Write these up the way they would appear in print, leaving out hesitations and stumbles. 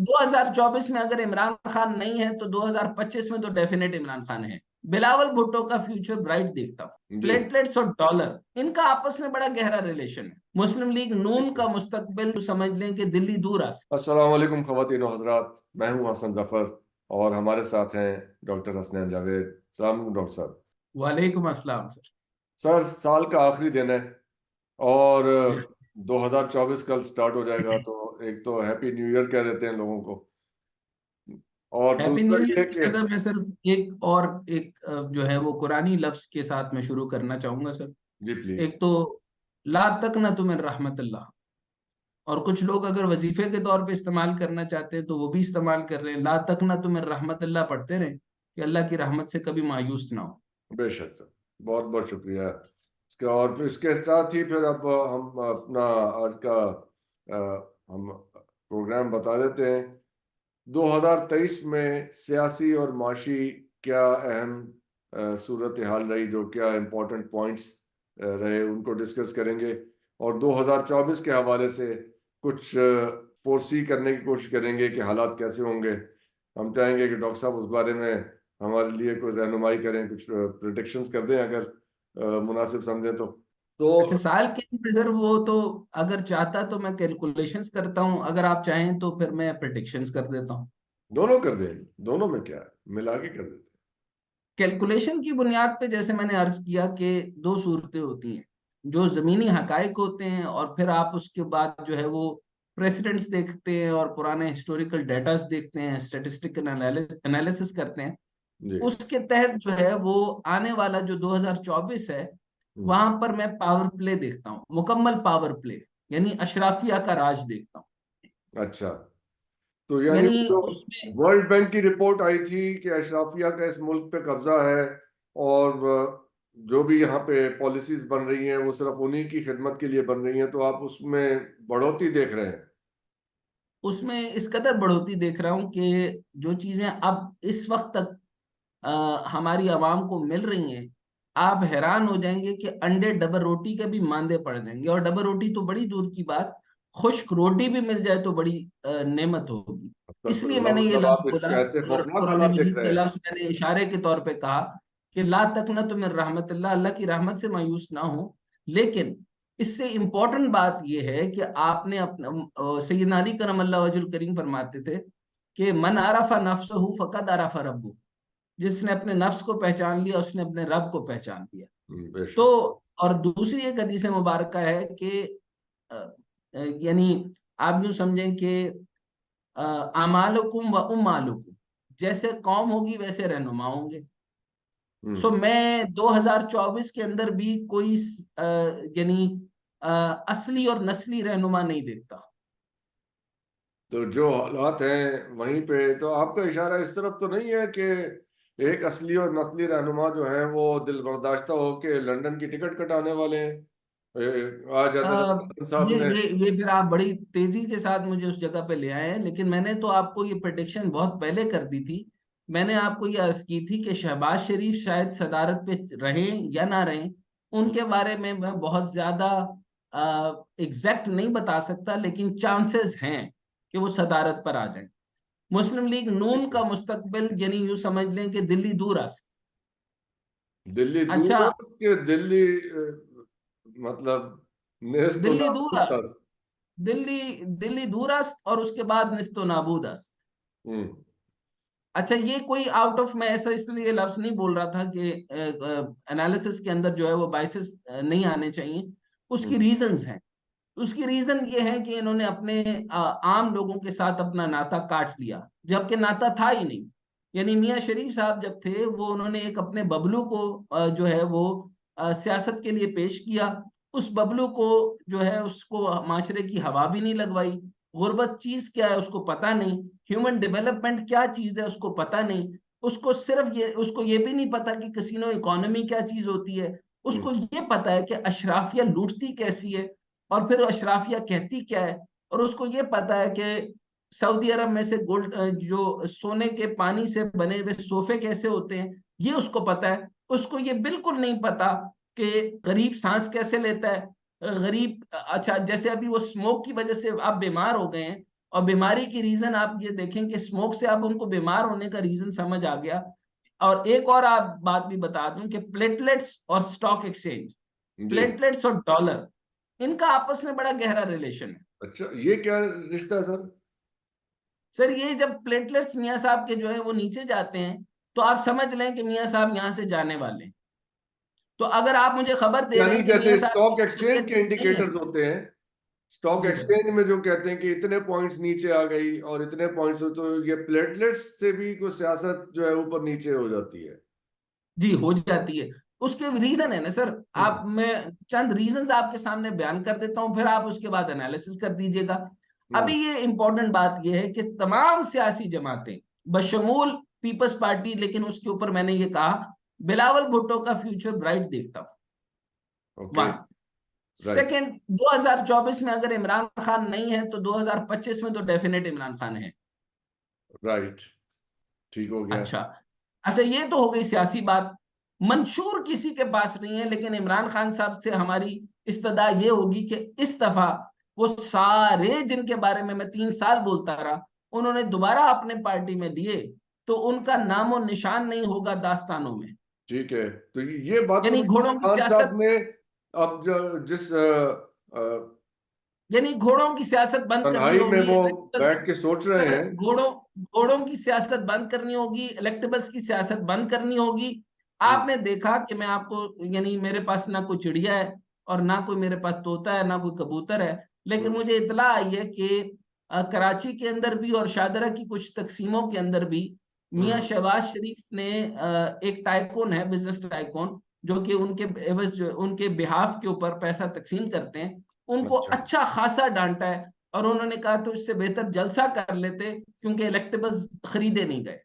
2024 में अगर इमरान खान नहीं है तो 2025 में तो डेफिनेट इमरान खान है। बिलावल भुट्टो का फ्यूचर ब्राइट देखता हूँ। जी। प्लेटलेट्स और डॉलर, इनका आपस में बड़ा गहरा रिलेशन है। मुस्लिम लीग नून का मुस्तकबिल समझ लें कि दिल्ली दूर आ। अस्सलाम वालेकुम ख़वातीन व हज़रात, मैं हूं हसन जफर और हमारे साथ हैं डॉक्टर हसनैन जावेद। सलाम अलैकुम डॉक्टर साहब। वालेकुम अस्सलाम सर। सर, साल का आखिरी दिन है और जी। 2024 कल स्टार्ट हो जाएगा, तो एक तो हैप्पी न्यू ईयर कह देते हैं लोगों को, और हैप्पी दूसरा न्यू ईयर ये की कि जगह मैं सिर्फ जो है वो कुरानी लफ्ज के साथ मैं शुरू करना चाहूंगा सर। Ji please. एक तो ला तक न तुम रहमतुल्लाह, और कुछ लोग अगर वजीफे के तौर पे इस्तेमाल करना चाहते हैं तो वो भी इस्तेमाल कर रहे हैं, ला तक न तुम रहमतुल्लाह पढ़ते रहे कि अल्लाह की रहमत से कभी मायूस ना हो। बेशक सर, बहुत बहुत शुक्रिया इसके। और फिर इसके साथ ही फिर अब हम अपना आज का हम प्रोग्राम बता देते हैं। 2023 में सियासी और माशी क्या अहम सूरत हाल रही, जो क्या इम्पोर्टेंट पॉइंट्स रहे, उनको डिस्कस करेंगे। और 2024 के हवाले से कुछ फोरसी करने की कोशिश करेंगे कि हालात कैसे होंगे। हम चाहेंगे कि डॉक्टर साहब उस बारे में हमारे लिए कोई रहनुमाई करें, कुछ प्रिडिक्शंस कर दें अगर मुनासिब समझें अच्छा, तो साल के लिए सर वो तो अगर चाहता तो मैं कैलकुलेशंस करता हूँ, अगर आप चाहें तो फिर मैं प्रिडिक्शंस कर देता हूँ। दोनों कर दें। दोनों में क्या है, मिला के कर देते कैलकुलेशन की बुनियाद पे जैसे मैंने अर्ज किया कि दो सूरतें होती हैं, जो जमीनी हकाइक होते हैं और फिर आप उसके बाद जो है वो प्रेसिडेंट्स देखते हैं और पुराने हिस्टोरिकल डेटास देखते हैं, स्टेटिस्टिकल एनालिसिस करते हैं। हैं। जी। उसके तहत जो है वो आने वाला जो 2024 है, हम्म। वहां पर मैं पावर प्ले देखता हूँ, मुकम्मल पावर प्ले, यानी अशराफिया का राज देखता हूँ। अच्छा, तो यानी यानी वो जो उसमें वर्ल्ड बैंक की रिपोर्ट आई थी कि अशराफिया का इस मुल्क पे कब्जा है, और जो भी यहाँ पे पॉलिसीज बन रही हैं वो सिर्फ उन्हीं की खिदमत के लिए बन रही हैं, तो आप उसमें बढ़ोतरी देख रहे हैं। उसमें इस कदर बढ़ोतरी देख रहा हूँ कि जो चीजें अब इस वक्त तक हमारी आवाम को मिल रही हैं, आप हैरान हो जाएंगे कि अंडे डबल रोटी के भी मांदे पड़ जाएंगे। और डबल रोटी तो बड़ी दूर की बात, खुश्क रोटी भी मिल जाए तो बड़ी नेमत होगी। इसलिए अस्तगफिरुल्लाह, मैंने ये मतलब लफ्ज आप बोला, ऐसे और खौफनाक कुरान हालात देख मजीद रहे के हैं। लफ्ज मैंने इशारे के तौर पे कहा कि ला तकनतु मिन रहमतिल्लाह, अल्लाह की रहमत से मायूस ना हो। लेकिन इससे इंपॉर्टेंट बात यह है कि आपने अपना सैयदना अली करम अल्लाह वजहुल करीम फरमाते थे कि मन अरफा नफ्सहु फकद अरफा रब्बु, जिसने अपने नफ्स को पहचान लिया उसने अपने रब को पहचान लिया। तो बेशक। और दूसरी एक हदीस मुबारक है कि अ, यानी आप यूं समझें कि अमालुकुम व उम्मालुकुम, जैसे कौम होगी वैसे रहनुमा होंगे। सो हम्म। मैं 2024 के अंदर भी कोई यानी अ, असली और नस्ली रहनुमा नहीं देखता। तो जो हालात हैं वहीं पे, तो आपका इशारा इस तरफ तो नहीं है कि एक असली और नस्ली रहनुमा जो है वो दिल बर्दाश्ता हो के लंदन की टिकट कटाने वाले हैं। आज अ, अहमद साहब ने। ये फिर आप बड़ी तेजी के साथ मुझे उस जगह पे ले आए हैं, लेकिन मैंने तो आपको ये प्रेडिक्शन बहुत पहले कर दी थी। मैंने आपको ये अर्ज की थी कि शहबाज शरीफ शायद सदारत पे रहें या ना रहें, उनके बारे में मैं बहुत ज्यादा एग्जैक्ट नहीं बता सकता, लेकिन चांसेस हैं कि वो सदारत पर आ जाएं। मुस्लिम लीग नून का मुस्तकबिल यानी यूं समझ लें कि दिल्ली दूर दिल्ली अच्छा, दूर के दिल्ली मतलब नेस्त दिल्ली दूर, नाबूद तक। दिल्ली दिल्ली दूरस्त और उसके बाद निस्तो नाबूदस्त। हम्म। अच्छा, ये कोई आउट ऑफ, मैं ऐसा इसलिए लफ्ज नहीं बोल रहा था कि एनालिसिस के अंदर जो है वो बाइसेस नहीं आने चाहिए। उसकी हम्म। रीजंस हैं। उसकी रीजन ये है कि इन्होंने अपने आम लोगों के साथ अपना नाता काट लिया, जबकि नाता था ही नहीं। यानी मियां शरीफ साहब जब थे वो उन्होंने एक अपने बबलू को जो है वो सियासत के लिए पेश किया। उस बबलू को जो है उसको माशरे की हवा भी नहीं लगवाई। गुर्बत चीज क्या है उसको पता नहीं, ह्यूमन डेवलपमेंट क्या चीज है उसको पता नहीं। उसको ये भी नहीं पता कि कैसीनो इकोनॉमी क्या चीज होती है। हम्म। उसको ये पता है कि अशराफिया लूटती कैसी है और फिर अशराफिया कहती क्या है। और उसको ये पता है कि सऊदी अरब में से गोल्ड जो सोने के पानी से बने हुए सोफे कैसे होते हैं, ये उसको पता है। उसको ये बिल्कुल नहीं पता कि गरीब सांस कैसे लेता है। गरीब, अच्छा जैसे अभी वो स्मोक की वजह से आप बीमार हो गए हैं, और बीमारी की रीजन आप ये देखें कि स्मोक से अब उनको बीमार होने का रीजन समझ आ गया। और एक और आप बात भी बता दूं कि प्लेटलेट्स और स्टॉक एक्सचेंज, जी। प्लेटलेट्स और डॉलर, इनका आपस में बड़ा गहरा रिलेशन है। अच्छा, ये क्या रिश्ता है सर? सर ये जब प्लेटलेट्स मियाँ साहब के जो है वो नीचे जाते हैं, तो आप समझ लें कि मियाँ साहब यहाँ से जाने वाले हैं। तो अगर आप मुझे खबर दे रहे यानी हैं कि मियाँ जैसे साहब की स्टॉक एक्सचेंज तबीयत के ठीक नहीं है। इंडिकेटर्स होते हैं, स्टॉक जी सर। एक्सचेंज में जो कहते हैं कि इतने पॉइंट्स नीचे आ गई और इतने पॉइंट्स, तो ये प्लेटलेट्स से भी कोई सियासत जो है ऊपर नीचे हो जाती है। जी हो जाती है। उसके रीजन है ना सर। आप, मैं चंद रीजंस आपके सामने बयान कर देता हूं, फिर आप उसके बाद एनालिसिस कर दीजिएगा। अभी हम्म। ये इंपॉर्टेंट बात ये है कि तमाम सियासी जमातें बशमूल पीपल्स पार्टी, लेकिन उसके ऊपर मैंने ये कहा बिलावल भुट्टो का फ्यूचर ब्राइट देखता हूं। ओके। One right. सेकेंड, 2024 में अगर इमरान खान नहीं है तो 2025 में तो डेफिनेट इमरान खान है। राइट। ठीक हो गया। अच्छा, अच्छा ये तो हो गई सियासी बात। मंशूर किसी के पास नहीं है, लेकिन इमरान खान साहब से हमारी इस्तदा ये होगी कि इस दफा वो सारे जिनके बारे में मैं 3 साल बोलता रहा, उन्होंने दोबारा अपने पार्टी में लिए, तो उनका नामो निशान नहीं होगा दास्तानों में। ठीक है, तो ये बात तो यानी इमरान घोड़ों की खान साहब सियासत, ने अब जिस यानी घोड़ों की सियासत बंद करनी तन्हाई में होगी। वो बैठ के सोच रहे सर हैं। घोड़ों घोड़ों की सियासत बंद करनी होगी, इलेक्टेबल्स की सियासत बंद करनी होगी। हम्म। आपने देखा कि मैं आपको, यानी मेरे पास ना कोई चिड़िया है और ना कोई मेरे पास तोता है, ना कोई कबूतर है, लेकिन हम्म। मुझे इतला आई है कि कराची के अंदर भी और शादरा की कुछ तकसीमों के अंदर भी मियां हम्म। शहबाज शरीफ ने, एक टाइकून है, बिजनेस टाइकून, जो कि उनके उनके बिहाफ के ऊपर पैसा तकसीम करते हैं, उनको अच्छा, अच्छा खासा डांटा है। और उन्होंने कहा तो इससे बेहतर जलसा कर लेते, क्योंकि इलेक्टेबल्स खरीदे नहीं गए।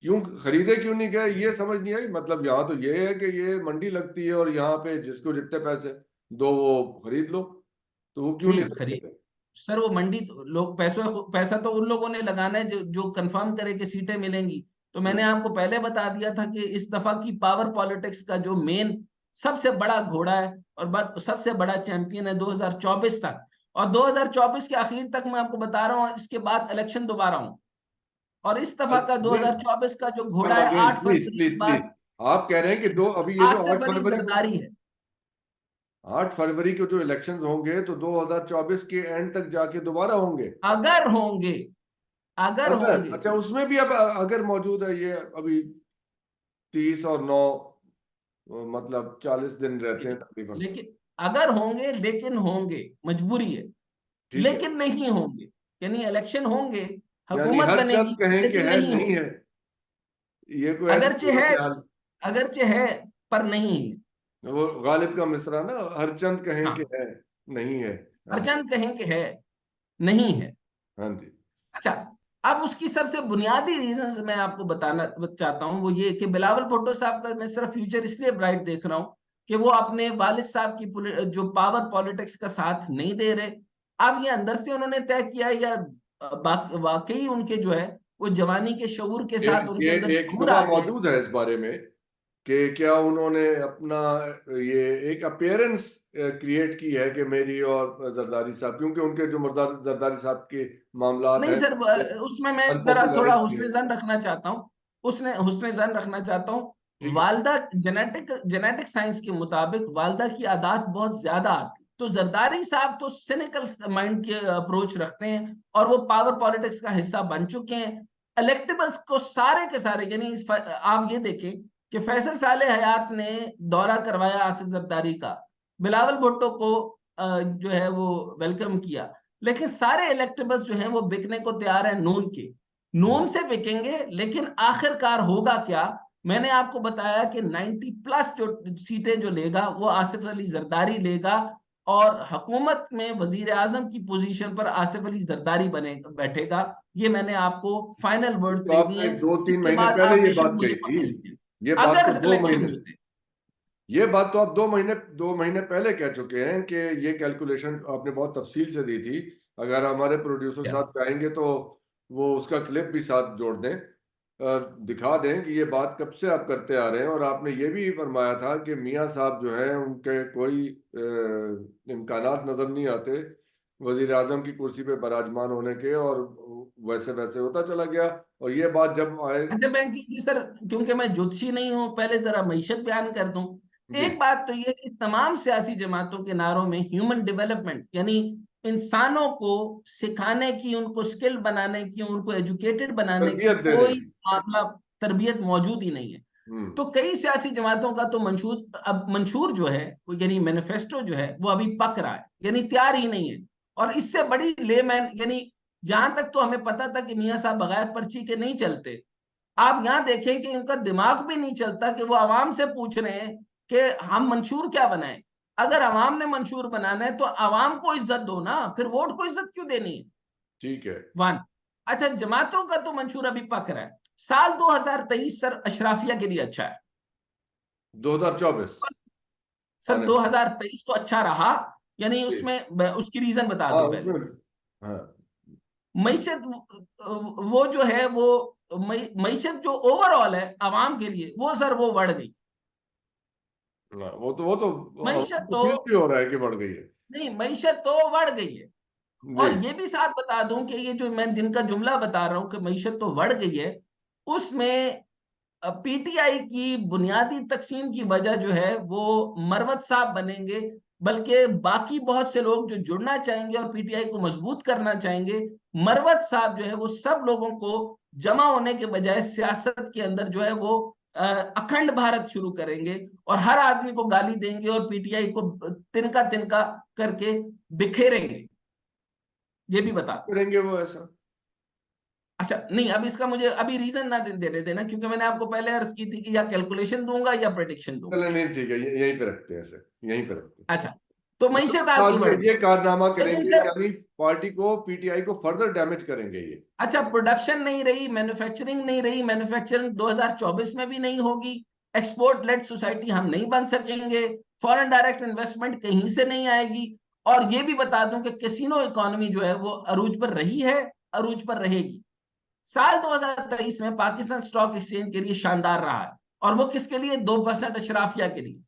क्यों खरीदे, क्यों नहीं गए, ये समझ नहीं आई। मतलब यहाँ तो ये है कि ये मंडी लगती है और यहाँ पे जिसको जितने पैसे दो वो खरीद लो, तो वो क्यों नहीं नहीं खरीद, खरीदे? सर वो मंडी तो लोग, पैसा तो उन लोगों ने लगाना है जो कंफर्म करे कि सीटें मिलेंगी। तो मैंने हम्म। आपको पहले बता दिया था कि इस दफा की पावर पॉलिटिक्स का जो मेन सबसे बड़ा घोड़ा है और सबसे बड़ा चैंपियन है 2024 तक। और 2024 के आखिर तक मैं आपको बता रहा हूँ, इसके बाद इलेक्शन दोबारा हूँ। और इस दफा का नहीं, 2024 का जो घोड़ा कम है अगेन 8 प्लीज फरवरी के प्लीज प्लीज। बाद, आप कह रहे हैं कि दो, अभी ये जो आसिफ 8 अली फरवरी को, जरदारी है। 8 फरवरी को जो इलेक्शंस होंगे तो 2024 के एंड तक जाके दोबारा होंगे? अगर होंगे, अगर अगर, होंगे। अच्छा, उसमें भी अब अगर मौजूद है, ये अभी 30 और 9, मतलब 40 दिन रहते हैं तकरीबन। लेकिन अगर होंगे, लेकिन होंगे, मजबूरी है। ठीक है। लेकिन नहीं होंगे, यानी इलेक्शन होंगे, यानी हुकूमत हर चंद बनेगी, कहें कि लेकिन है नहीं नहीं होंगे। है, ये कोई ऐसी अगरचे सूरत है, हाल। अगरचे है, पर नहीं है। वो गालिब का मिसरा ना, हर चंद कहें कि हाँ, है नहीं है। हाँ जी। हरचंद कहें कि है, नहीं है। हाँ जी। अच्छा, अब उसकी सबसे बुनियादी रीजन मैं आपको बताना चाहता हूं, वो ये कि बिलावल भुट्टो साहब का मैं सिर्फ फ्यूचर इसलिए ब्राइट देख रहा हूं कि वो अपने वालिद साहब की जो पावर पॉलिटिक्स का साथ नहीं दे रहे। अब ये अंदर से उन्होंने तय किया, या वाकई उनके जो है वो जवानी के शऊर के साथ उनके अंदर ये एक शऊर दुआ आ गया है। मौजूद है इस बारे में कि क्या उन्होंने अपना ये एक अपीयरेंस क्रिएट की है कि मेरी और जरदारी साहब, क्योंकि उनके जो मर्दार जरदारी साहब के मामलात नहीं हैं, सर, उसमें मैं जरा थोड़ा अनपॉपुलैरिटी है। हुस्न जन रखना चाहता हूँ। उसने हुस्न जन रखना चाहता हूँ। ठीक है। वालदा, जेनेटिक साइंस के मुताबिक वालदा की आदात बहुत ज्यादा आती, तो जरदारी साहब तो सिनिकल माइंड के अप्रोच रखते हैं और वो पावर पॉलिटिक्स का हिस्सा बन चुके हैं। इलेक्टेबल्स को सारे के सारे, यानी आप ये देखें कि फैसल साले हयात ने दौरा करवाया आसिफ जरदारी का, बिलावल भुट्टो को जो है वो वेलकम किया, लेकिन सारे इलेक्टेबल्स जो हैं वो बिकने को तैयार है नून के। नून से बिकेंगे, लेकिन आखिरकार होगा क्या? मैंने आपको बताया कि 90 प्लस जो सीटें जो लेगा वो आसिफ अली जरदारी लेगा, और हुकूमत में वजीर आजम की पोजीशन पर आसिफ अली जरदारी बने बैठेगा। ये मैंने आपको फाइनल वर्ड्स तो दे दिए आपने हैं। 2-3 इसके महीने बाद पहले आप ये बेशक बात मुझे कही थी। पकड़ लीजिए, ये बात तो अगर इलेक्शन होते। ये बात तो आप 2 महीने पहले कह चुके हैं कि ये कैलकुलेशन आपने बहुत तफसील से दी थी। अगर हमारे प्रोड्यूसर क्या? साहब चाहेंगे तो वो उसका क्लिप भी साथ जोड़ दें, दिखा दें कि ये बात कब से आप करते आ रहे हैं। और आपने ये भी फरमाया था कि मियाँ साहब जो हैं उनके कोई इम्कानात नज़र नहीं आते वजीर आजम की कुर्सी पे विराजमान होने के, और वैसे वैसे होता चला गया। और ये बात जब आए। अच्छा मैं, क्योंकि सर क्योंकि मैं ज्योतिषी नहीं हूं, पहले जरा मईशत बयान कर दूं। जी। एक बात तो ये कि तमाम सियासी जमातों के नारों में ह्यूमन डेवलपमेंट, यानी इंसानों को सिखाने की, उनको स्किल बनाने की, उनको एजुकेटेड बनाने की तरबियत देने कोई की। मामला, तरबियत मौजूद ही नहीं है। हम्म। तो कई सियासी जमातों का तो मंशूर, अब मंशूर जो है वो, यानी मैनिफेस्टो जो है वो अभी पक रहा है, यानी तैयार ही नहीं है। और इससे बड़ी लेमैन, यानी जहां तक तो हमें पता था कि मियां साहब बगैर पर्ची के नहीं चलते, आप यहां देखें कि उनका दिमाग भी नहीं चलता कि वो आवाम से पूछ रहे हैं कि हम मंशूर क्या बनाएं। अगर आवाम ने मंशूर बनाना है तो आवाम को इज्जत दो ना, फिर वोट को इज्जत क्यों देनी है। ठीक है। वन। अच्छा, जमातों का तो मंशूर अभी पक रहा है। साल 2023 सर अशराफिया के लिए अच्छा है। 2024 सर आने। 2023 तो अच्छा रहा, यानी जी। उसमें मैं उसकी रीजन बता हाँ दूं उसमें। पहले। हाँ। मईशत वो जो है वो, मईशत जो ओवरऑल है आवाम के लिए, वो सर वो बढ़ गई। हाँ, वो तो मईशत फील तो भी हो रहा है कि बढ़ गई है। नहीं, मईशत तो बढ़ गई है। जी। और ये भी साथ बता दूं कि ये जो मैं जिनका जुमला बता रहा हूं कि मईशत तो बढ़ गई है, उसमें पीटीआई की बुनियादी तकसीम की वजह जो है वो मरवत साहब बनेंगे, बल्कि बाकी बहुत से लोग जो जुड़ना चाहेंगे और पीटीआई को मजबूत करना चाहेंगे, मरवत साहब जो है वो सब लोगों को जमा होने के बजाय सियासत के अंदर जो है वो अखंड भारत शुरू करेंगे और हर आदमी को गाली देंगे और पीटीआई को तिनका तिनका करके बिखेरेंगे। ये भी बता। करेंगे वो ऐसा। अच्छा नहीं, अब इसका मुझे अभी रीजन ना दे रहे थे ना, क्योंकि मैंने आपको पहले अर्ज की थी कि या कैलकुलेशन दूंगा या प्रेडिक्शन दूंगा। चले नहीं, ठीक है, यहीं पे रखते हैं ऐसे। यहीं पे रखते हैं। अच्छा, तो मतलब मईशत आपकी आज बढ़ गई, ये कारनामा लेकिन करेंगे, सर, यानी पार्टी को, पीटीआई को फर्दर डैमेज करेंगे ये। अच्छा प्रोडक्शन नहीं रही, मैन्युफैक्चरिंग नहीं रही, मैन्युफैक्चरिंग 2024 में भी नहीं होगी, एक्सपोर्ट लेड सोसाइटी हम नहीं बन सकेंगे, फॉरेन डायरेक्ट इन्वेस्टमेंट कहीं से नहीं आएगी। और ये भी बता दूं कि कैसीनो इकोनॉमी जो है वो अरूज पर रही है, अरूज पर रहेगी। साल 2023 में पाकिस्तान स्टॉक एक्सचेंज के लिए शानदार रहा है, और वो किसके लिए? 2% अशराफिया के लिए।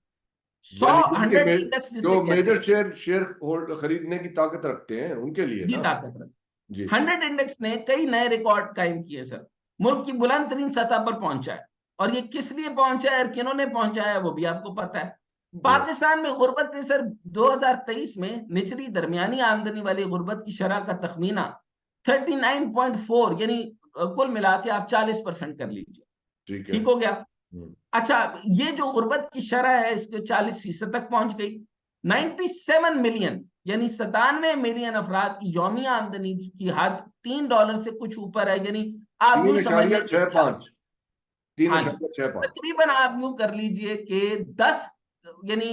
सौ यानी जिनके 100 इंडेक्स जिसे जो कहते मेजर हैं। शेयर शेयर होल्ड खरीदने की ताकत रखते हैं उनके लिए जी ना। ताकत रख। जी। 100 इंडेक्स ने कई नए रिकॉर्ड कायम किए सर, मुल्क की बुलंद तरीन सतह पर पहुंचा है। और ये किस लिए पहुंचा है और किन्होंने पहुंचाया है वो भी आपको पता है। जी। पाकिस्तान में गुर्बत ने सर 2023 में निचली दरमियानी आमदनी वाली गुर्बत की शरह का तखमीना 39.4, यानी कुल मिला के आप 40% कर लीजिए। ठीक है। ठीक हो गया। हम्म। अच्छा, ये जो गुर्बत की शरह है इसके 40% तक पहुंच गई। 97 मिलियन, यानी 97 मिलियन अफराद की यौमिया आमदनी की हद $3 से कुछ ऊपर है, यानी आप तीन यूं समझ अशारिया लें कि छह पाँच तीन हाँ जी, अशारिया छह पाँच तकरीबन आप यूं कर लीजिए कि 10, यानी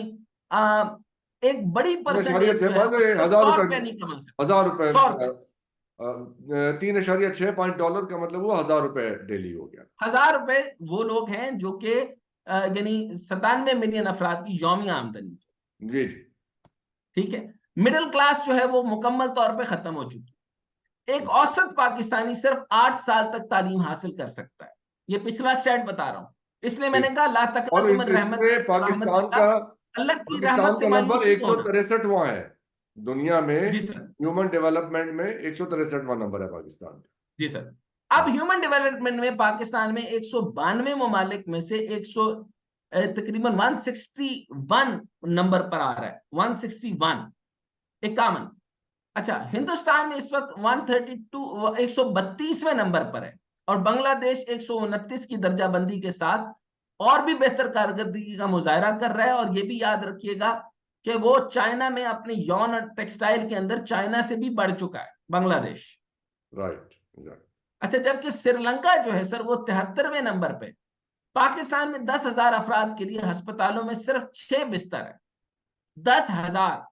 एक बड़ी तीन अशारिया परसेंटेज छह जो है पाँच वो सिर्फ 100 रुपए नहीं कमा सकती। 1000 रुपए। 100 रुपए, 3.65 डॉलर का मतलब वो 1000 रुपए डेली हो गया। 1000 रुपए वो लोग हैं जो कि यानी 97 मिलियन अफराद की यौमिया आमदनी। जी जी। ठीक है। मिडिल क्लास जो है वो मुकम्मल तौर पे खत्म हो चुकी है। एक औसत पाकिस्तानी सिर्फ 8 साल तक तालीम हासिल कर सकता है। ये पिछला स्टैट बता रहा हूं, इसलिए जी। मैंने कहा ला और तकनतु मिन इसमें पाकिस्तान रहमतिल्लाह, का अल्लाह की रहमत से नंबर मायूस नहीं होना। 163वां है दुनिया में। जी सर। ह्यूमन डेवलपमेंट में 163वां नंबर है पाकिस्तान जी सर। अब का। ह्यूमन डेवलपमेंट में पाकिस्तान में 192 ममालिक में से 100 तकरीबन 161 नंबर पर आ रहा है, 161, 51। अच्छा, हिंदुस्तान में इस वक्त 132, 132वें नंबर पर है। और बांग्लादेश 129 की दर्जाबंदी के साथ और भी बेहतर कारकर्दगी का मुजाहरा कर रहा है। और ये भी याद रखिएगा कि वो चाइना में अपने यौन और टेक्सटाइल के अंदर चाइना से भी बढ़ चुका है बांग्लादेश। राइट। राइट। अच्छा, जबकि श्रीलंका जो है सर वो 73वें नंबर पे। पाकिस्तान में 10,000 अफराद के लिए अस्पतालों में सिर्फ 6 बिस्तर है। 10,000, हजार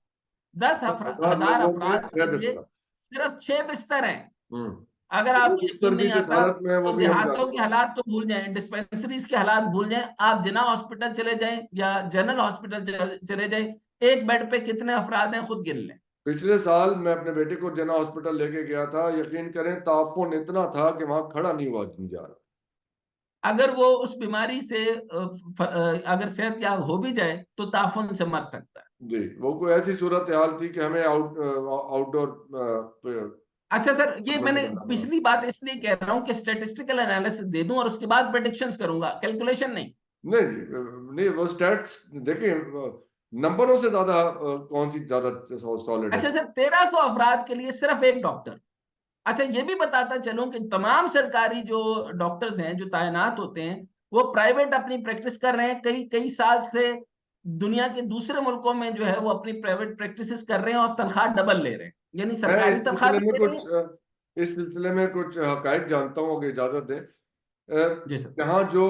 10,000 लोगों में अफराद के छह लिए बिस्तर। सिर्फ 6 बिस्तर हैं। हम्म। अगर वो आपको बिस्तर यकीन भी नहीं जिस आता हालत में है वो तो भी हम देहातों जानते के हैं। हालात तो भूल जाएं, डिस्पेंसरीज के हालात भूल जाएं, आप जिना हॉस्पिटल चले जाएं या जनरल हॉस्पिटल चले जाएं, एक बेड पे कितने अफराद हैं खुद गिन लें। पिछले साल मैं अपने बेटे को जना हॉस्पिटल लेके गया था, यकीन करें ताफुन इतना था कि वहां खड़ा नहीं हुआ नहीं जा रहा। अगर वो उस बीमारी से अगर सेहत याब हो भी जाए तो ताफुन से मर सकता है। जी, वो कोई ऐसी सूरत हाल थी कि हमें आउटडोर अच्छा सर, ये मैंने करना पड़ा। पिछली बात इसलिए कह रहा हूं कि स्टैटिस्टिकल एनालिसिस दे दूं और उसके बाद प्रेडिक्शंस करूंगा, कैलकुलेशन नहीं। नहीं नहीं, वो स्टैट्स देखिए, नंबरों से ज्यादा कौन सी ज्यादा सॉलिड है। अच्छा सर, 1300 अफराद के लिए सिर्फ एक डॉक्टर। अच्छा, ये भी बताता चलूं कि तमाम सरकारी जो डॉक्टर्स हैं जो तैनात होते हैं, वो प्राइवेट अपनी प्रैक्टिस कर रहे हैं, कई कई साल से दुनिया के दूसरे मुल्कों में जो है वो अपनी प्राइवेट प्रैक्टिस कर रहे हैं और तनख्वाह डबल ले रहे हैं, यानी मैं सरकारी इस तनख्वाह सिलसिले भी में ले रहे हैं। इस सिलसिले में कुछ हकायक जानता हूँ, अगर इजाजत दें। जी सर। यहाँ जो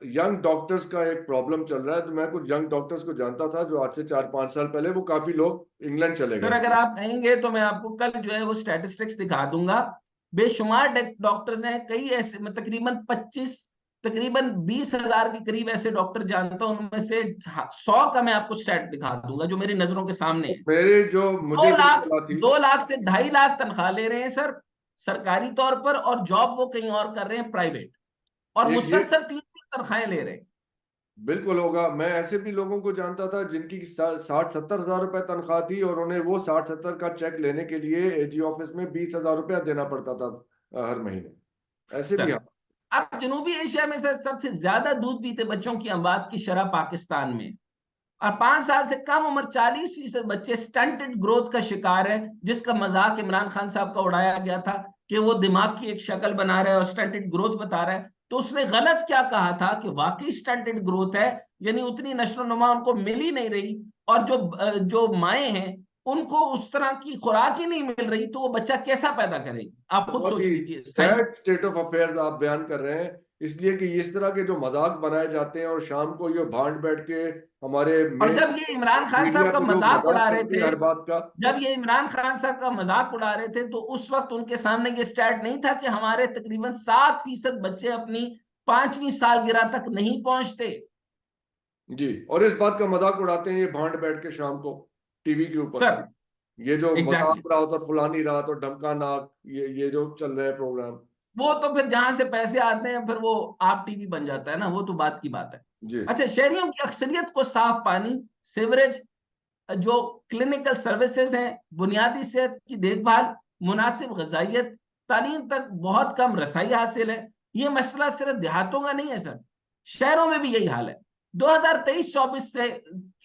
यंग डॉक्टर्स का एक प्रॉब्लम चल रहा है, तो मैं कुछ यंग डॉक्टर्स को जानता था जो आज से 4-5 साल पहले वो काफी लोग इंग्लैंड चले सर गए। अगर आप कहेंगे तो मैं आपको कल जो है वो स्टैटिस्टिक्स दिखा दूंगा। बेशुमार डॉक्टर्स हैं, कई ऐसे, मैं तकरीबन 20,000 के करीब ऐसे डॉक्टर जानता हूं, उनमें से 100 का मैं आपको स्टैट दिखा दूंगा जो मेरी नजरों के सामने है। मेरे जो दो मुझे जो लाख सलाह थी, 2 लाख से 2.5 लाख तनख्वाह ले रहे हैं सर, सरकारी तौर पर, और जॉब वो कहीं और कर रहे हैं प्राइवेट, और एक ये मुसलसल 3-3 तनख्वाहें ले रहे हैं। बिल्कुल होगा। मैं ऐसे भी लोगों को जानता था जिनकी 60-70 हजार रुपए तनख्वाह थी, और उन्हें वो 60-70 का चेक लेने के लिए एजी ऑफिस में 20 हजार रुपया देना पड़ता था हर महीने। ऐसे भी सर, हाँ। अब जनूबी एशिया में सर सबसे ज्यादा दूध पीते बच्चों की आबाद की शरह पाकिस्तान में, और 5 साल से कम उम्र 40% बच्चे स्टंटेड ग्रोथ का शिकार है, जिसका मजाक इमरान खान साहब का उड़ाया गया था कि वो दिमाग की एक शक्ल बना रहा है और स्टंटेड ग्रोथ बता रहा है। तो उसने गलत क्या कहा था कि वाकई स्टंटेड ग्रोथ है, यानी उतनी नशो नुमा उनको मिल ही नहीं रही, और जो माएँ हैं उनको उस तरह की खुराक ही नहीं मिल रही, तो वो बच्चा कैसा पैदा करेंगी? आप खुद बहुत सोच ही लीजिए science. Sad state of affairs आप बयान कर रहे हैं, इसलिए कि इस तरह के जो मजाक बनाए जाते हैं और शाम को ये भांड बैठ के हमारे और मेन जब ये इमरान खान मीडिया साहब का पे जो मजाक मजाक उड़ा रहे करते हैं थे, हर बात का। जब ये इमरान खान साहब का मजाक उड़ा रहे थे, तो उस वक्त उनके सामने ये स्टैट नहीं था कि हमारे तकरीबन 7% बच्चे अपनी 5वीं सालगिरह तक नहीं पहुंचते। जी, और इस बात का मजाक उड़ाते हैं ये भांड बैठ के शाम को टीवी के ऊपर। सर ये जो एग्जैक्टली, मजाक रात और फुलानी रात और ढमका नाक, ये जो चल रहे हैं प्रोग्राम। वो तो फिर जहां से पैसे आते हैं फिर वो आप टीवी बन जाता है ना, वो तो बात की बात है। जी अच्छा, शहरियों की अक्सरियत को साफ पानी, सीवरेज, जो क्लिनिकल सर्विसेज हैं, बुनियादी सेहत की देखभाल, मुनासिब ग़िज़ाइयत, तालीम तक बहुत कम रसाई हासिल है। ये मसला सिर्फ देहातों का नहीं है सर, शहरों में भी यही हाल है। 2023-24 से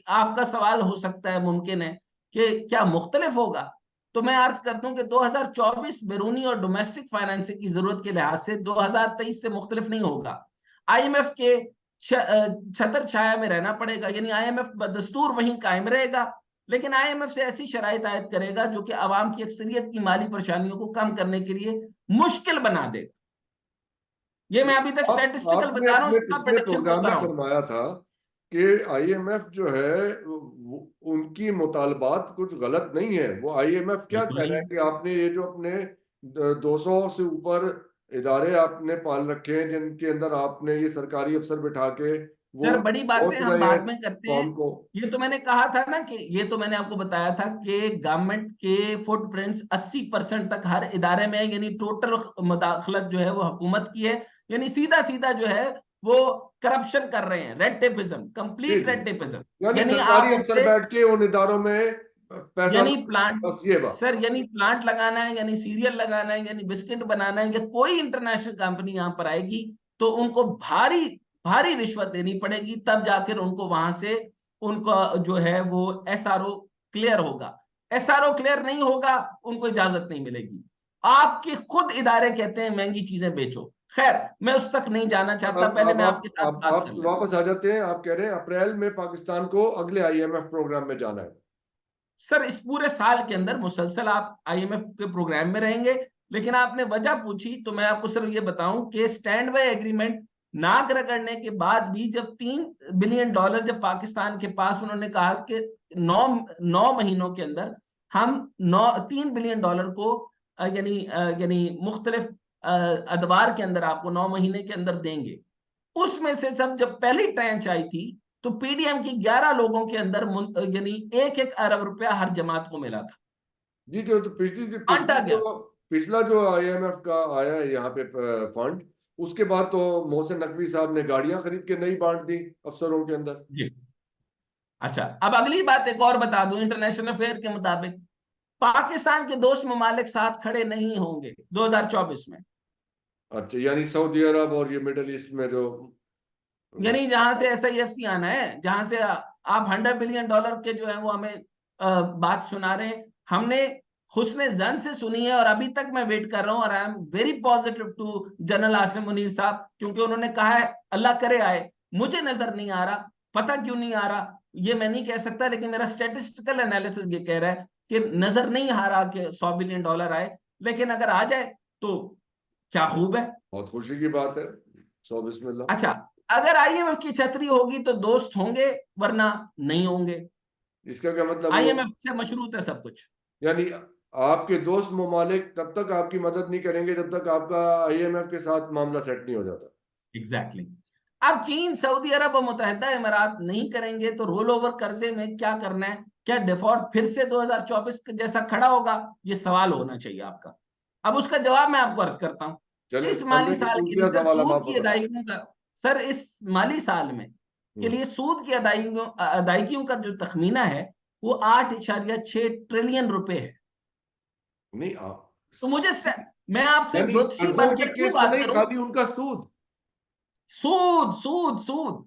आपका सवाल हो सकता है, मुमकिन है कि क्या मुख्तलिफ होगा? तो मैं अर्ज करता हूं कि 2024 बैरूनी और डोमेस्टिक फाइनेंसिंग की जरूरत के लिहाज से 2023 से मुख्तलिफ नहीं होगा। आईएमएफ के छतर छाया में रहना पड़ेगा, यानी आईएमएफ बदस्तूर वहीं कायम रहेगा, लेकिन आईएमएफ से ऐसी शराइत आयद करेगा जो कि आवाम की अक्सरियत की माली परेशानियों को कम करने के लिए मुश्किल बना देगा। ये मैं अभी तक आप स्टैटिस्टिकल आपने बता रहा हूं, अपने इसका पिछले प्रेडिक्शन प्रोग्राम बोलता में रहा हूं। फरमाया था कि आईएमएफ जो है उनकी मुतालबात कुछ गलत नहीं है। वो आईएमएफ क्या बिल्कुल कह रहे नहीं। हैं कि आपने ये जो अपने 200 से ऊपर इदारे आपने पाल रखे हैं, जिनके अंदर आपने ये सरकारी अफसर बिठा के वो सर बड़ी बातें सोच हम रहे हैं बाद में करते हैं। कौम को। ये तो मैंने कहा था ना कि ये तो मैंने आपको बताया था कि गवर्नमेंट के फुटप्रिंट्स 80% तक हर इदारे में है, यानी टोटल मुदाखलत जो है वो हुकूमत की है, यानी सीधा सीधा जो है वो करप्शन कर रहे हैं, रेड टेपिज्म, जी कंप्लीट जी, रेड टेपिज्म। यानी यानी आप सरकारी अफसर उनसे, बैठ के उन इदारों में पैसा यानी लूट रहे हैं, प्लांट, बस ये बात। सर यानी प्लांट लगाना है, यानी सीरियल लगाना है, यानी बिस्किट बनाना है, या कोई इंटरनेशनल कंपनी यहां पर आएगी तो उनको भारी भारी रिश्वत देनी पड़ेगी, तब जाकर उनको वहां से उनका जो है वो एसआरओ क्लियर होगा। एसआरओ क्लियर नहीं होगा, उनको इजाजत नहीं मिलेगी। आपके खुद इदारे कहते हैं महंगी चीजें बेचो। खैर, मैं उस तक नहीं जाना चाहता, पहले अब मैं आपके साथ बात आप कर लेता हूं। वापस आ जाते हैं। आप कह रहे हैं अप्रैल में पाकिस्तान को अगले आईएमएफ प्रोग्राम में जाना है। सर इस पूरे साल के अंदर मुसलसल आप आईएमएफ के प्रोग्राम में रहेंगे, लेकिन आपने वजह पूछी तो मैं आपको सिर्फ ये बताऊं कि स्टैंड बाय एग्रीमेंट नाक रगड़ने के बाद भी, जब $3 बिलियन जब पाकिस्तान के पास, उन्होंने कहा कि 9 महीनों के अंदर हम $3 बिलियन को यानी मुख्तलिफ अदवार के अंदर आपको 9 महीने के अंदर देंगे। उसमें से सब जब पहली ट्रेंच आई थी, तो पीडीएम की 11 लोगों के अंदर यानी 1-1 अरब रुपया हर जमात को मिला था, जी, जो तो बांटा गया। पिछला जो आईएमएफ का आया है यहाँ पे फंड, उसके बाद तो मोहसिन नकवी साहब ने गाड़ियां खरीद के नई बांट दी अफसरों के अंदर। जी अच्छा, अब अगली बात एक और बता दूं, इंटरनेशनल अफेयर के मुताबिक पाकिस्तान के दोस्त ममालिक साथ खड़े नहीं होंगे 2024 में। अच्छा, यानी सऊदी अरब और ये मिडिल ईस्ट में जो यानी जहां से SIFC आना है, जहां से आप $100 बिलियन के जो है वो हमें बात सुना रहे हैं, हमने हुस्ने जन से सुनी है, और अभी तक मैं वेट कर रहा हूं, और I am very positive to general Asim Munir साहब, क्योंकि उन्होंने कहा है अल्लाह करे आए। मुझे नजर नहीं आ रहा, पता क्यों नहीं आ रहा ये मैं नहीं कह सकता, लेकिन मेरा स्टेटिस्टिकल एनालिसिस ये कह रहा है कि नजर नहीं आ रहा कि $100 बिलियन आए, लेकिन अगर आ जाए तो क्या खूब है। बहुत खुशी की बात है। सो बिस्मिल्लाह। अच्छा, अगर IMF की छतरी होगी तो दोस्त होंगे, वरना नहीं होंगे। इसका क्या मतलब वो, IMF से मशरूत है सब कुछ। यानी आपके दोस्त ममालिक तब तक आपकी मदद नहीं करेंगे जब तक आपका आईएमएफ के साथ मामला सेट नहीं हो जाता। Exactly exactly. अब चीन, सऊदी अरब और मुत्तहिदा इमारात नहीं करेंगे तो रोल ओवर कर्जे में क्या करना है? क्या डिफॉल्ट फिर से 2024 जैसा खड़ा होगा? ये सवाल होना चाहिए आपका। अब उसका जवाब मैं आपको अर्ज करता हूं। चले, इस माली हमने तो साल पूछ के लिए लिया सर सवाल, अब सूद आप की बताओ। अदायगियों का, सर इस माली साल में के हम्म, लिए सूद की अदायगियों का जो तखमीना है वो 8.6 ट्रिलियन रुपए है। नहीं तो मैं आपसे यानी ज्योतिषी कर्जों बन के के क्यों किस्त बात नहीं, करूं? खाली उनका सूद। सूद सूद सूद,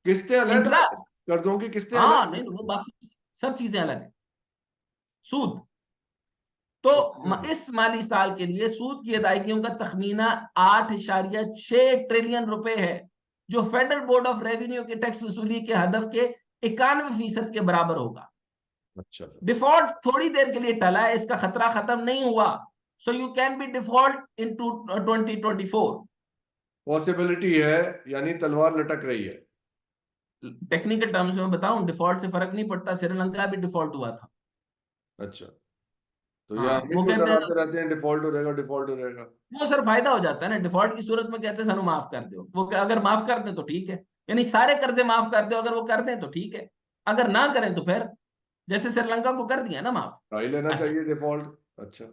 किस्तें अलग है, इंटरेस्ट। कर्जों की किस्तें अलग हाँ, नहीं है। वो बाकी सब चीजें अलग है। सूद तो अच्छा, इस माली साल के लिए सूद की अदायगियों का तखमीना 8.6 ट्रिलियन रुपए है, जो फेडरल बोर्ड ऑफ रेवेन्यू के टैक्स वसूली के हदफ के 91% के बराबर होगा। अच्छा सर। डिफॉल्ट थोड़ी देर के लिए टला है, इसका खतरा खत्म नहीं हुआ। So you can be default in 2024। Possibility है, यानी तलवार लटक रही है। टेक्निकल टर्म्स में बताऊं, डिफॉल्ट से फर्क नहीं पड़ता, श्रीलंका भी डिफॉल्ट हुआ था। अच्छा, तो यहाँ हाँ, हमें वो क्यों कहते हैं, डराते रहते हैं डिफॉल्ट हो जाएगा, डिफॉल्ट हो जाएगा। वो सर फायदा हो जाता है ना डिफॉल्ट की सूरत में, कहते हैं सानू माफ कर दो, वो अगर माफ कर दें तो ठीक है, यानी सारे कर्जे माफ कर दो, अगर वो कर दें तो ठीक है, अगर ना करें तो फिर जैसे श्रीलंका को कर दिया ना माफ। ही लेना अच्छा, चाहिए डिफॉल्ट। अच्छा।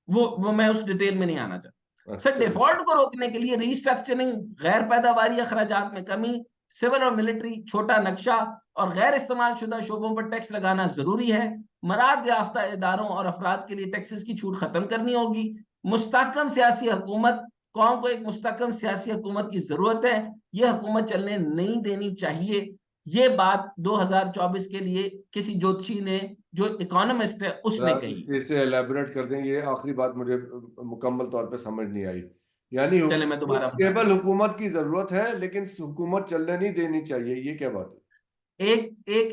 वो मैं उस डिटेल में नहीं आना चाहता। अच्छा सर, चलिए। डिफॉल्ट को रोकने के लिए रीस्ट्रक्चरिंग, गैर पैदावारी अखराजात में कमी, सिविल और मिलिट्री छोटा नक्शा और गैर इस्तेमाल शुदा शोबों पर टैक्स लगाना जरूरी है। मराद याफ्ता इदारों और अफराद के लिए टैक्सेस की छूट खत्म करनी होगी। मुस्तहकम सियासी हुकूमत, कौम को एक मुस्तहकम सियासी हुकूमत की जरूरत है, यह हुकूमत चलने नहीं देनी चाहिए। ये बात 2024 के लिए किसी ज्योतिषी ने, जो इकोनॉमिस्ट है, उसने आप कही। इसे एलैबोरेट कर दें, ये आखिरी बात मुझे मुकम्मल तौर पे समझ नहीं आई। यानी चले मैं एक दोबारा बताता स्टेबल हुकूमत की जरूरत है, लेकिन हुकूमत चलने नहीं देनी चाहिए, ये क्या बात है? हूं। एक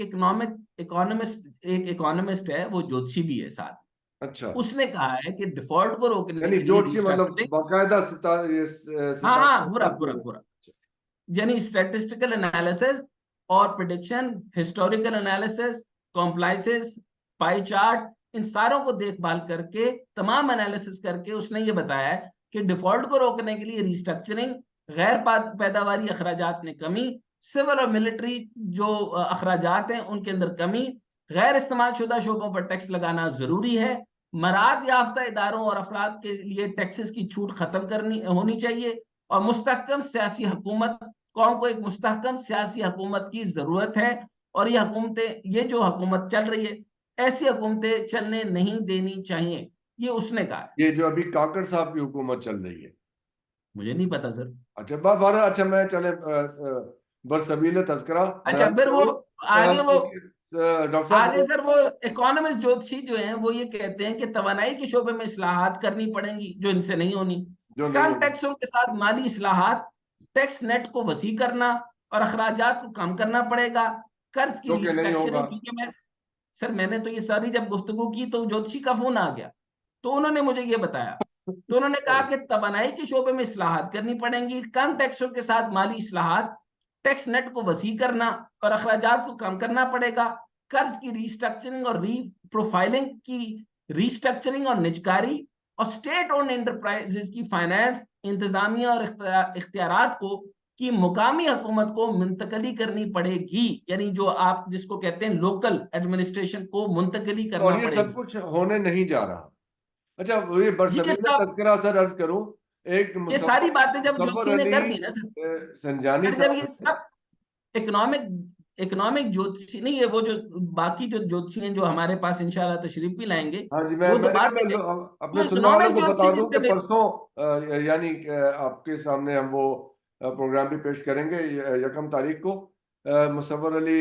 इकोनॉमिस्ट है, वो ज्योतिषी भी है साथ। अच्छा, उसने कहा है कि डिफॉल्ट को रोकने यानी के लिए ज्योतिषी मतलब रिस्ट्रक्चरिंग, बाकायदा हाँ हाँ, पूरा सितारा। पूरा पूरा, यानी स्टैटिस्टिकल एनालिसिस और प्रिडिक्शन, हिस्टोरिकल एनालिसिस, कॉम्प्लाइसेस, पाई चार्ट, इन सारों को देखभाल करके, तमाम एनालिसिस करके उसने ये बताया है कि डिफॉल्ट को रोकने के लिए रिस्ट्रक्चरिंग, गैर पैदावारी अखराजात में कमी, सिविल और मिलिट्री जो अखराजात हैं उनके अंदर कमी, गैर इस्तेमाल शुदा शोबों पर टैक्स लगाना जरूरी है। मराद याफ्ता इदारों और अफराद के लिए टैक्सेस की छूट खत्म करनी होनी चाहिए, और मुस्तहकम सियासी हुकूमत, कौम को एक मुस्तहकम सियासी हुकूमत की जरूरत है। और ये हुकूमतें, ये जो हुकूमत चल रही है, ऐसी हुकूमतें चलने नहीं देनी चाहिए, ये उसने कहा है। ये जो अभी काकड़ साहब की हुकूमत चल रही है। मुझे नहीं पता सर। अच्छा, बारह, अच्छा मैं चले बरसबील तस्करा मैं अच्छा, अर्ज फिर वो करूं, आगे वो डॉक्टर आगे साहब। सर वो इकोनॉमिस्ट ज्योतिषी जो हैं वो ये कहते हैं कि तवानाई के शोबे में इस्लाहात करनी पड़ेंगी जो इनसे नहीं होनी। जो नहीं कम होगी। टैक्सों के साथ माली इस्लाहात, टैक्स नेट को वसी करना और अखराजात को कम करना पड़ेगा। कर्ज की जो कि नहीं होगा। रिस्ट्रक्चरिंग, क्योंकि मैंने तो ये सारी जब गुफ्तगू की तो ज्योतिषी का फोन आ गया, तो उन्होंने मुझे ये बताया। तो उन्होंने कहा कि तवानाई के शोबे में इस्लाहात करनी पड़ेंगी, कम टैक्सों के साथ माली इस्लाहात, टैक्स नेट को वसी करना और अखराजात को कम करना पड़ेगा। कर्ज की रिस्ट्रक्चरिंग और री प्रोफाइलिंग की रिस्ट्रक्चरिंग और निजकारी, और स्टेट ओन्ड एंटरप्राइजेस की फाइनेंस, इंतजामिया और इख्तियारात को की मुकामी हुकूमत को मुंतकली करनी पड़ेगी, यानी जो आप जिसको कहते हैं लोकल एडमिनिस्ट्रेशन को मुंतकली करना और ये सब पड़ेगी। कुछ होने नहीं जा रहा। अच्छा, ये ये बरसबील सब तस्करा सर अर्ज करूं, एक ये सारी मुसव्वर बातें जब मुसव्वर ज्योतिषी ने अली कर दी ना सर, संजानी फिर जब ये साहब। सब इकोनॉमिक इकोनॉमिक ज्योतिषी नहीं है, वो जो बाकी जो ज्योतिषी हैं जो हमारे पास इंशाल्लाह तशरीफ भी लाएंगे, हाँ जी, वो तो मैंने कहा बात मैं है। अपने वो सुनने वालों इकोनॉमिक को बता ज्योतिषी दूं कि जिससे परसों यानी आपके सामने हम वो प्रोग्राम भी पेश करेंगे, यकम तारीख को मुसव्वर अली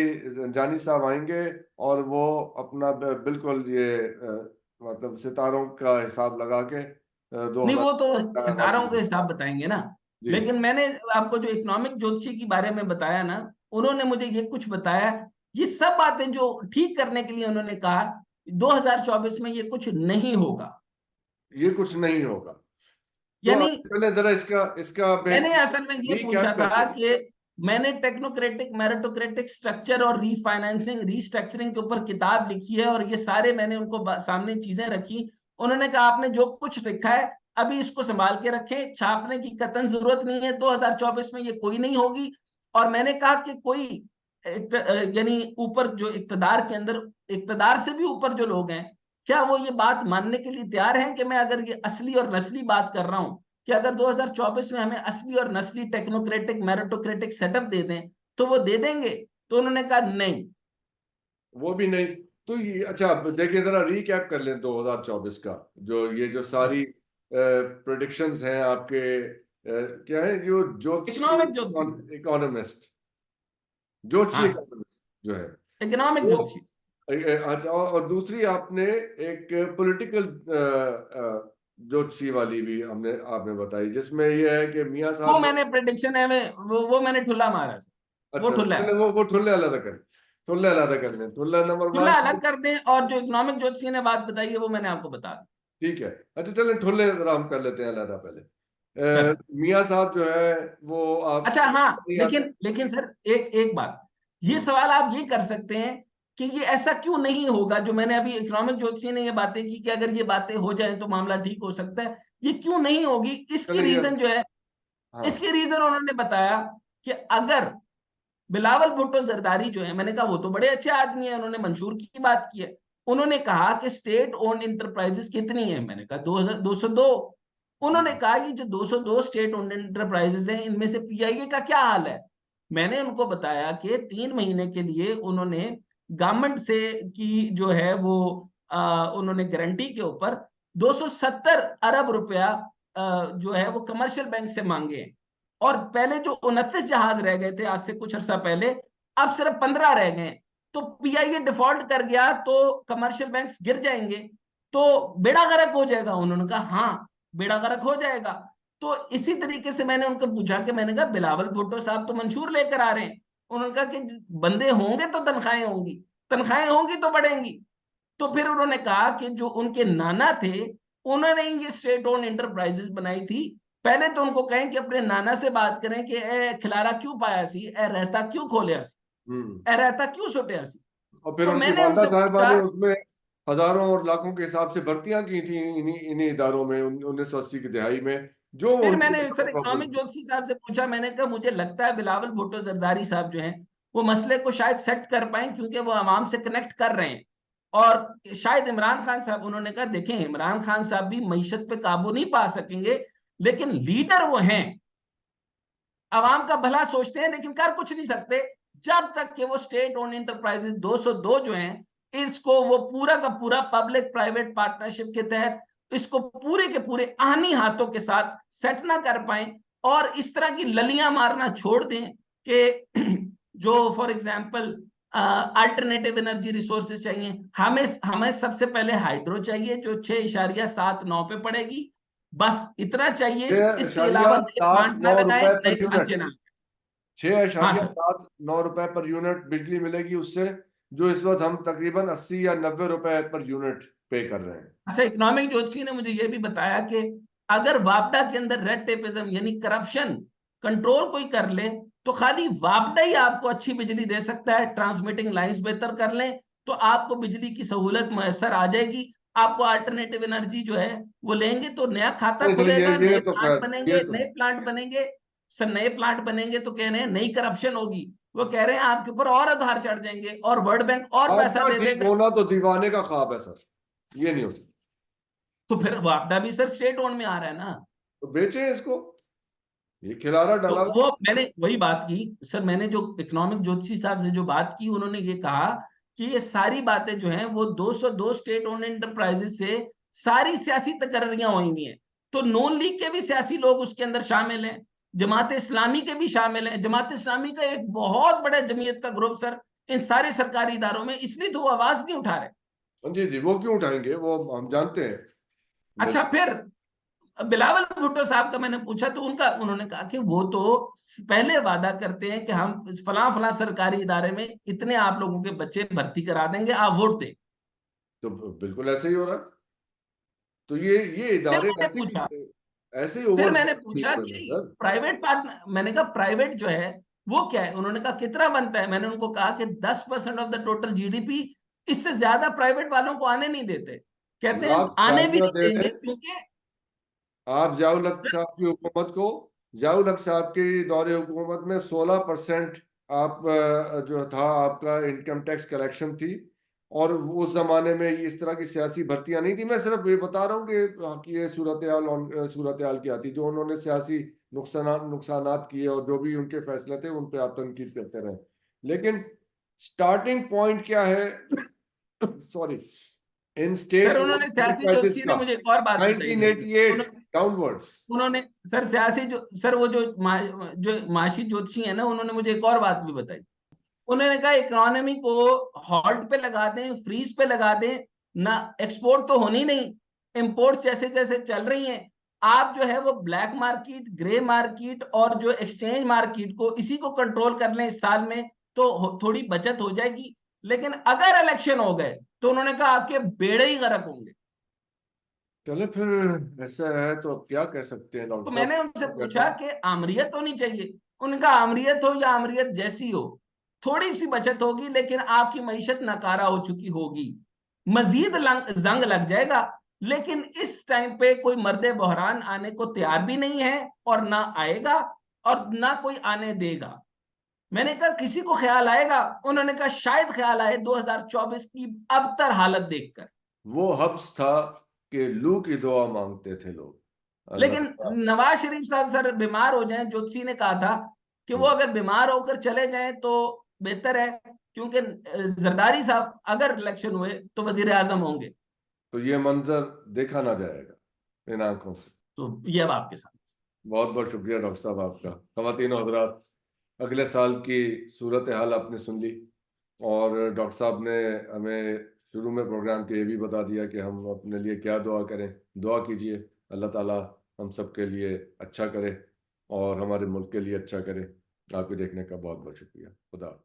जानी साहब आएंगे और वो अपना बिल्कुल ये मतलब सितारों का हिसाब लगा के नहीं, 2000 वो तो सितारों के आपको हिसाब बताएंगे ना। जी। लेकिन मैंने आपको जो इकोनॉमिक ज्योतिषी के बारे में बताया ना, उन्होंने मुझे ये कुछ बताया, ये सब बातें जो ठीक करने के लिए उन्होंने कहा 2024 में ये कुछ नहीं होगा। ये कुछ नहीं होगा। तो यानी पहले जरा इसका इसका मैंने असल में ये पूछा रीकैप था करते हैं। कि मैंने टेक्नोक्रेटिक मेरिटोक्रेटिक स्ट्रक्चर और रीफाइनेंसिंग रीस्ट्रक्चरिंग के ऊपर किताब लिखी है, और ये सारे मैंने उनको सामने चीजें रखी। उन्होंने कहा आपने जो कुछ लिखा है अभी इसको संभाल के रखें, छापने की कतई जरूरत नहीं है, 2024 में ये कोई नहीं होगी। और मैंने कहा कि कोई यानी ऊपर जो इक्तदार के अंदर, इक्तदार से भी ऊपर जो लोग हैं, क्या वो ये बात मानने के लिए तैयार हैं कि मैं अगर ये असली और नस्ली बात कर रहा हूं कि अगर 2024 में हमें असली और नस्ली टेक्नोक्रेटिक मेरिटोक्रेटिक सेटअप दे दें तो वो दे देंगे? तो उन्होंने कहा नहीं। वो भी नहीं। तो ये अच्छा, देखिए जरा रीकैप कर लें 2024 का, जो ये जो सारी प्रेडिक्शंस हैं आपके क्या है, जो ज्योतिषी इकोनॉमिक ज्योतिषी। इकोनॉमिस्ट, ज्योतिषी हाँ सर, इकोनॉमिस्ट जो है इकोनॉमिक वो ज्योतिषी। अच्छा, और दूसरी आपने एक पॉलिटिकल ज्योतिषी वाली भी हमने आपने बताई, जिसमें ये है कि मियाँ वो साहब जो, मैंने प्रेडिक्शन है वो मैंने ठुल्ला मारा सर। वो अच्छा ठुल्ला पहले है। वो ठुल्ले अलग करें, ठुल्ले अलग कर लें, ठुल्ला नंबर ठुल्ला वन। अलग कर दें, और जो इकोनॉमिक ज्योतिषी ने बात बताई है वो मैंने आपको बता दी। ठीक है, अच्छा चलें ठुल्ले जरा हम कर लेते हैं अलग पहले। सर मियाँ साहब जो है वो आप अच्छा, हाँ, नहीं आते। लेकिन सर एक एक बात, ये हम्म, सवाल आप ये कर सकते हैं कि ये ऐसा क्यों नहीं होगा जो मैंने अभी इकोनॉमिक ज्योतिषी ने ये बातें की कि अगर ये बातें हो जाएं तो मामला ठीक हो सकता है, ये क्यों नहीं होगी? इसकी चलेंगे। रीजन जो है, हाँ। इसकी रीजन उन्होंने बताया कि अगर बिलावल भुट्टो जरदारी जो है, मैंने कहा वो तो बड़े अच्छे आदमी है, उन्होंने मंशूर की बात की है। उन्होंने कहा कि स्टेट ओन्ड इंटरप्राइजेस कितनी है, मैंने कहा 202। उन्होंने हम्म, कहा कि जो 202 स्टेट ओन्ड इंटरप्राइजेस हैं इनमें से पीआईए का क्या हाल है। मैंने उनको बताया कि 3 महीने के लिए उन्होंने गवर्नमेंट से की जो है वो उन्होंने गारंटी के ऊपर 270 अरब रुपया जो है वो कमर्शियल बैंक से मांगे हैं। और पहले जो 29 जहाज रह गए थे आज से कुछ अर्सा पहले, अब सिर्फ 15 रह गए। तो पीआईए डिफॉल्ट कर गया तो कमर्शियल बैंक्स गिर जाएंगे, तो बेड़ा गर्क हो जाएगा। उन्होंने कहा हाँ, बेड़ा गर्क हो जाएगा। तो इसी तरीके से मैंने उनको पूछा कि मैंने कहा बिलावल भुट्टो साहब तो मंशूर लेकर आ रहे हैं, उन्होंने कहा कि बंदे होंगे तो तनख्वाहें होंगी, तनख्वाहें होंगी तो बढ़ेंगी। तो फिर उन्होंने कहा कि जो उनके नाना थे उन्होंने ये स्टेट ओन इंटरप्राइजेस बनाई थी। पहले तो उनको कहें कि अपने नाना से बात करें कि ए खिलारा क्यों पाया सी, ए रहता क्यों खोलिया सी, हम्म। ए रहता क्यों सुटिया सी। और फिर तो उनकी मैंने वालदा उनसे साहबा पूछा। ने उसमें हजारों और लाखों के हिसाब से भर्तियां की थी इन्हीं इन्हीं इदारों में 1980 की दिहाई में, जो फिर उनकी मैंने सर प्रॉब्लम इकोनॉमिक थी। ज्योतिषी साहब से पूछा, मैंने कहा मुझे लगता है बिलावल भुट्टो जरदारी साहब जो हैं वो मसले को शायद सेट कर पाए क्योंकि वो आवाम से कनेक्ट कर रहे हैं। और शायद इमरान खान साहब, उन्होंने कहा देखें इमरान खान साहब भी मईशत पे काबू नहीं पा सकेंगे, लेकिन लीडर वो हैं, आवाम का भला सोचते हैं, लेकिन कर कुछ नहीं सकते जब तक कि वो स्टेट ओन इंटरप्राइजेस 202 जो हैं इसको वो पूरा का पूरा पब्लिक प्राइवेट पार्टनरशिप के तहत इसको पूरे के पूरे आहनी हाथों के साथ सेट ना कर पाए, और इस तरह की ललियां मारना छोड़ दें कि जो for example alternative energy resources चाहिए, हमें हमें सबसे पहले हाइड्रो चाहिए जो 6.79 पे पड़ेगी, बस इतना चाहिए। छह इसके अशारिया अलावा नए सात प्लांट ना नौ लगाएं, रुपए नए पर यूनिट खांचे ना। छह हाँ अशारिया सर। सात नौ रुपए पर यूनिट बिजली मिलेगी उससे, जो इस वक्त हम तकरीबन 80 या 90 रुपए पर यूनिट पे कर रहे हैं। अच्छा, इकोनॉमिक ज्योतिषी ने मुझे यह भी बताया कि अगर वापडा के अंदर रेड टेपिज्म यानी करप्शन कंट्रोल कोई कर ले तो खाली वापडा ही आपको अच्छी बिजली दे सकता है। ट्रांसमिटिंग लाइंस बेहतर कर लें तो आपको बिजली की सहूलत मैसर आ जाएगी। आपको अल्टरनेटिव एनर्जी जो है वो लेंगे तो नया खाता इसलिए खुलेगा, ये नए तो प्लांट खैर ये बनेंगे, तो नए प्लांट बनेंगे। सर नए प्लांट बनेंगे तो कह रहे हैं नई करप्शन होगी, वो कह रहे हैं आपके ऊपर और आधार चढ़ जाएंगे और वर्ल्ड बैंक और पैसा आपका दे ठीक देगा। होना तो दीवाने का ख्वाब है सर, ये नहीं हो सकता। तो फिर वापडा भी सर स्टेट ओन में आ रहा है ना। तो बेचें इसको। ये खिलारा तो डाला। वो मैंने वही बात की सर, मैंने जो इकोनॉमिक ज्योतिषी साहब से जो बात की, उन्होंने ये कहा कि ये सारी बातें जो हैं वो 202 स्टेट ओन्ड एंटरप्राइजेस से सारी सियासी तकर्रियां हुई हुई हैं। तो नून लीग के भी सियासी लोग उसके अंदर शामिल हैं, जमात इस्लामी के भी शामिल हैं। जमात इस्लामी का एक बहुत बड़ा जमीयत का ग्रुप सर इन सारे सरकारी इदारों में, इसलिए तो वो आवाज नहीं उठा रहे। जी जी, वो क्यों उठाएंगे, वो हम जानते हैं। अच्छा, बिल्कुल। फिर बिलावल भुट्टो साहब का मैंने पूछा तो उन्होंने कहा कि वो तो पहले वादा करते हैं कि हम फलां फलां सरकारी इदारे में इतने आप लोगों के बच्चे भर्ती करा देंगे, आप वोट दें। तो बिल्कुल ऐसे ही हो रहा है। तो ये फिर इदारे मैंने ऐसे पूछा ही, ऐसे ही फिर ओवर मैंने नहीं पूछा हो रहे हैं कि सर। प्राइवेट पार्टनर, मैंने कहा प्राइवेट जो है वो क्या है। उन्होंने कहा कितना बनता है। मैंने उनको कहा कि 10% ऑफ द टोटल जीडीपी, इससे ज्यादा प्राइवेट वालों को आने नहीं देते। कहते हैं आप आने भी गालियां नहीं दे देंगे दें, क्योंकि आप जियाउल हक साहब की हुकूमत को, जियाउल हक साहब की दौरे हुकूमत में 16% आप जो था आपका इनकम टैक्स कलेक्शन थी। और उस जमाने में इस तरह की सियासी भर्तियां नहीं थी। मैं सिर्फ ये बता रहा हूँ कि ये सूरत हाल क्या थी, जो उन्होंने सियासी नुकसानात किए और जो भी उनके फैसले थे उन पे आप तनकीद करते रहे। लेकिन स्टार्टिंग पॉइंट क्या है सॉरी, इन सर स्टेट उन्होंने सियासी एंटरप्राइजेस ज्योतिषी ने का मुझे एक और बात बताई सर। 1988 डाउनवर्ड्स। उन्होंने सर सियासी जो सर वो जो माशी ज्योतिषी है ना, उन्होंने मुझे एक और बात भी बताई। उन्होंने कहा इकोनॉमी को हॉल्ट पे लगा दें, फ्रीज पे लगा दें ना, एक्सपोर्ट तो होनी नहीं, इंपोर्ट जैसे जैसे चल रही हैं, आप जो है वो ब्लैक मार्केट, ग्रे मार्केट और जो एक्सचेंज मार्केट को, इसी को कंट्रोल कर लें इस साल में, तो थोड़ी बचत हो जाएगी। लेकिन अगर इलेक्शन हो गए तो उन्होंने कहा आपके बेड़े ही गर्क होंगे। चले फिर ऐसा है तो अब क्या कह सकते हैं तो डॉक्टर साहब, मैंने उनसे तो कहते पूछा हैं। कि आमरीयत होनी चाहिए। उनका आमरीयत हो या आमरीयत जैसी हो, थोड़ी सी बचत होगी लेकिन आपकी मईशत नकारा हो चुकी होगी, मजीद जंग लग जाएगा। लेकिन इस टाइम पे कोई मर्दे बहरान आने को तैयार भी नहीं है और ना आएगा और ना कोई आने देगा। मैंने कहा किसी को ख्याल आएगा। उन्होंने कहा शायद ख्याल आए 2024 की अबतर हालत देखकर। वो हब्स था कि लू की दुआ मांगते थे लोग, अल्लाह लेकिन ताला। नवाज शरीफ साहब सर बीमार हो जाएं, ज्योतिषी ने कहा था कि वो अगर बीमार होकर चले जाएं तो बेहतर है, क्योंकि जरदारी साहब अगर इलेक्शन हुए तो वजीर आजम होंगे। तो ये मंजर देखा ना जाएगा इन आंखों से। तो ये अब आपके सामने। बहुत बहुत शुक्रिया डॉक्टर साहब आपका। ख़वातीन और हज़रात, अगले साल की सूरत हाल आपने सुन ली। और डॉक्टर साहब ने हमें शुरू में प्रोग्राम के ये भी बता दिया कि हम अपने लिए क्या दुआ करें। दुआ कीजिए, अल्लाह ताला हम सब के लिए अच्छा करे और हमारे मुल्क के लिए अच्छा करे। आपके देखने का बहुत बहुत शुक्रिया। खुदा।